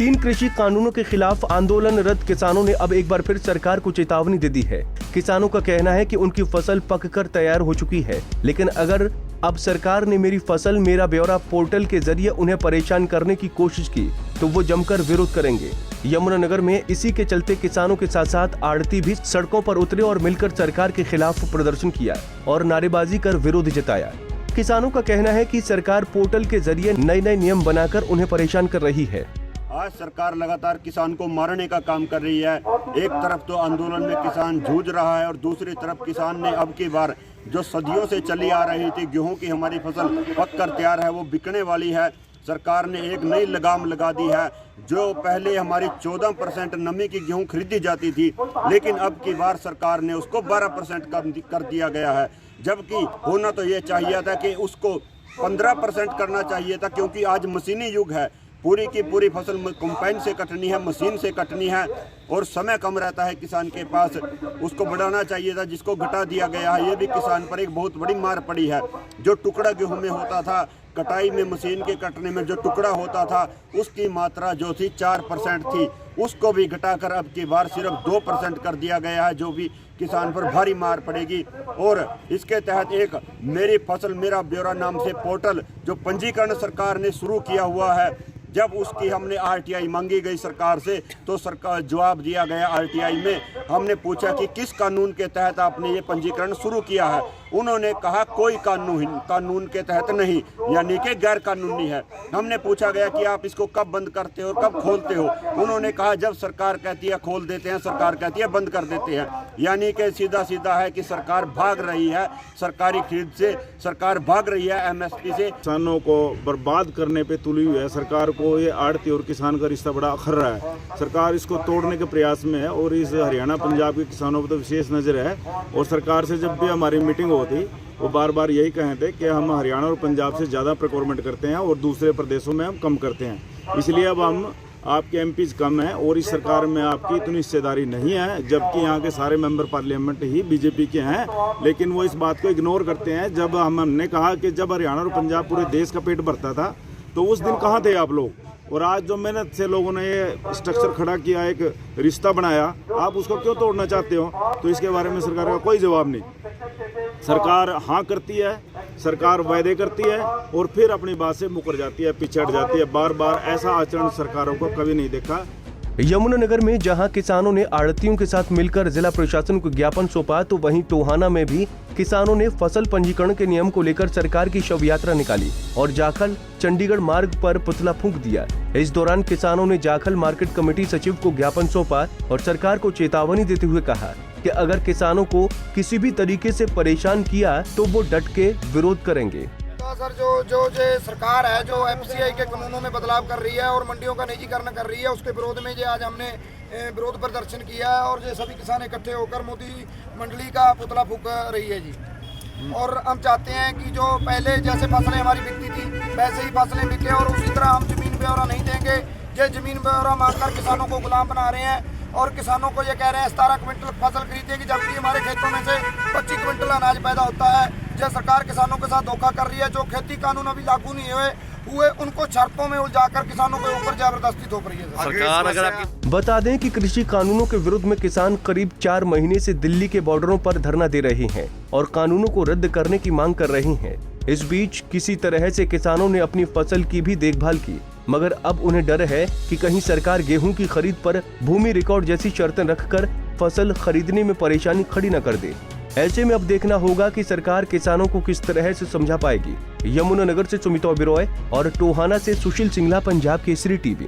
तीन कृषि कानूनों के खिलाफ आंदोलनरत किसानों ने अब एक बार फिर सरकार को चेतावनी दे दी है। किसानों का कहना है कि उनकी फसल पककर तैयार हो चुकी है, लेकिन अगर अब सरकार ने मेरी फसल मेरा ब्यौरा पोर्टल के जरिए उन्हें परेशान करने की कोशिश की तो वो जमकर विरोध करेंगे। यमुनानगर में इसी के चलते किसानों के साथ साथ आड़ती भी सड़कों पर उतरे और मिलकर सरकार के खिलाफ प्रदर्शन किया और नारेबाजी कर विरोध जताया। किसानों का कहना है कि सरकार पोर्टल के जरिए नए नियम बनाकर उन्हें परेशान कर रही है। आज सरकार लगातार किसान को मारने का काम कर रही है। एक तरफ तो आंदोलन में किसान जूझ रहा है और दूसरी तरफ किसान ने अब की बार जो सदियों से चली आ रही थी गेहूं की हमारी फसल पककर तैयार है वो बिकने वाली है। सरकार ने एक नई लगाम लगा दी है। जो पहले हमारी 14% नमी की गेहूं खरीदी जाती थी, लेकिन अब की बार सरकार ने उसको 12% कर दिया गया है, जबकि होना तो ये चाहिए था कि उसको 15% करना चाहिए था, क्योंकि आज मशीनी युग है। पूरी की पूरी फसल कंबाइन से कटनी है, मशीन से कटनी है और समय कम रहता है किसान के पास। उसको बढ़ाना चाहिए था, जिसको घटा दिया गया है। ये भी किसान पर एक बहुत बड़ी मार पड़ी है। जो टुकड़ा गेहूं में होता था, कटाई में मशीन के कटने में जो टुकड़ा होता था, उसकी मात्रा जो थी 4% थी, उसको भी घटाकर अब की बार सिर्फ 2% कर दिया गया है, जो भी किसान पर भारी मार पड़ेगी। और इसके तहत एक मेरी फसल मेरा ब्यौरा नाम से पोर्टल जो पंजीकरण सरकार ने शुरू किया हुआ है, जब उसकी हमने आरटीआई मांगी गई सरकार से तो सरकार जवाब दिया गया। आरटीआई में हमने पूछा कि किस कानून के तहत आपने ये पंजीकरण शुरू किया है। उन्होंने कहा कोई कानून के तहत नहीं, यानी कि गैर कानूनी है। हमने पूछा गया कि आप इसको कब बंद करते हो, कब खोलते हो। उन्होंने कहा जब सरकार कहती है खोल देते हैं, सरकार कहती है बंद कर देते हैं। यानी कि सीधा सीधा है कि सरकार भाग रही है सरकारी खरीद से, सरकार भाग रही है एमएसपी से। किसानों को बर्बाद करने पे तुली हुई है। सरकार को ये आड़ती और किसान का रिश्ता बड़ा अखर रहा है। सरकार इसको तोड़ने के प्रयास में है और इस हरियाणा पंजाब के किसानों पर तो विशेष नज़र है। और सरकार से जब भी हमारी मीटिंग होती वो बार बार यही कहे थे कि हम हरियाणा और पंजाब से ज़्यादा प्रोक्योरमेंट करते हैं और दूसरे प्रदेशों में हम कम करते हैं, इसलिए अब हम आपके एमपीज कम हैं और इस सरकार में आपकी इतनी हिस्सेदारी नहीं है, जबकि यहाँ के सारे मेंबर पार्लियामेंट ही बीजेपी के हैं। लेकिन वो इस बात को इग्नोर करते हैं। जब हमने कहा कि जब हरियाणा और पंजाब पूरे देश का पेट भरता था तो उस दिन कहाँ थे आप लोग? और आज जो मेहनत से लोगों ने ये स्ट्रक्चर खड़ा किया, एक रिश्ता बनाया, आप उसको क्यों तोड़ना चाहते हो? तो इसके बारे में सरकार का कोई जवाब नहीं। सरकार हाँ करती है, सरकार वायदे करती है और फिर अपनी बात से मुकर जाती है, पीछे हट जाती है। बार बार ऐसा आचरण सरकारों को कभी नहीं देखा। यमुनानगर में जहां किसानों ने आड़तियों के साथ मिलकर जिला प्रशासन को ज्ञापन सौंपा, तो वहीं टोहाना में भी किसानों ने फसल पंजीकरण के नियम को लेकर सरकार की शव यात्रा निकाली और जाखल चंडीगढ़ मार्ग पर पुतला फूंक दिया। इस दौरान किसानों ने जाखल मार्केट कमेटी सचिव को ज्ञापन सौंपा और सरकार को चेतावनी देते हुए कहा कि अगर किसानों को किसी भी तरीके से परेशान किया तो वो डट के विरोध करेंगे। सर जो सरकार है जो एफसीआई के कानूनों में बदलाव कर रही है और मंडियों का निजीकरण कर रही है, उसके विरोध में जो आज हमने विरोध प्रदर्शन किया है और जो सभी किसान इकट्ठे होकर मोदी मंडली का पुतला फूंक रही है जी। और हम चाहते हैं कि जो पहले जैसे फसलें हमारी बिकती थी वैसे ही फसलें बिके और उसी तरह हम जमीन ब्यौरा नहीं देंगे। ये जमीन ब्यौरा मांगकर किसानों को गुलाम बना रहे हैं और किसानों को ये कह रहे हैं 17 क्विंटल फसल खरीदेगी, जबकि हमारे खेतों में से 25 क्विंटल अनाज पैदा होता है। यह सरकार किसानों के साथ धोखा कर रही है। जो खेती कानून अभी लागू नहीं हुए उनको शर्तों में उलझाकर किसानों के ऊपर जबरदस्ती थोप रही है सरकार। अगर आपकी बता दें कि कृषि कानूनों के विरोध में किसान करीब 4 महीने से दिल्ली के बॉर्डरों पर धरना दे रहे हैं और कानूनों को रद्द करने की मांग कर रहे हैं। इस बीच किसी तरह से किसानों ने अपनी फसल की भी देखभाल की, मगर अब उन्हें डर है कि कहीं सरकार गेहूं की खरीद पर भूमि रिकॉर्ड जैसी शर्तें रखकर फसल खरीदने में परेशानी खड़ी न कर दे। ऐसे में अब देखना होगा कि सरकार किसानों को किस तरह से समझा पाएगी। यमुनानगर से सुमित ओबेरॉय और टोहाना से सुशील सिंगला, पंजाब केसरी टीवी।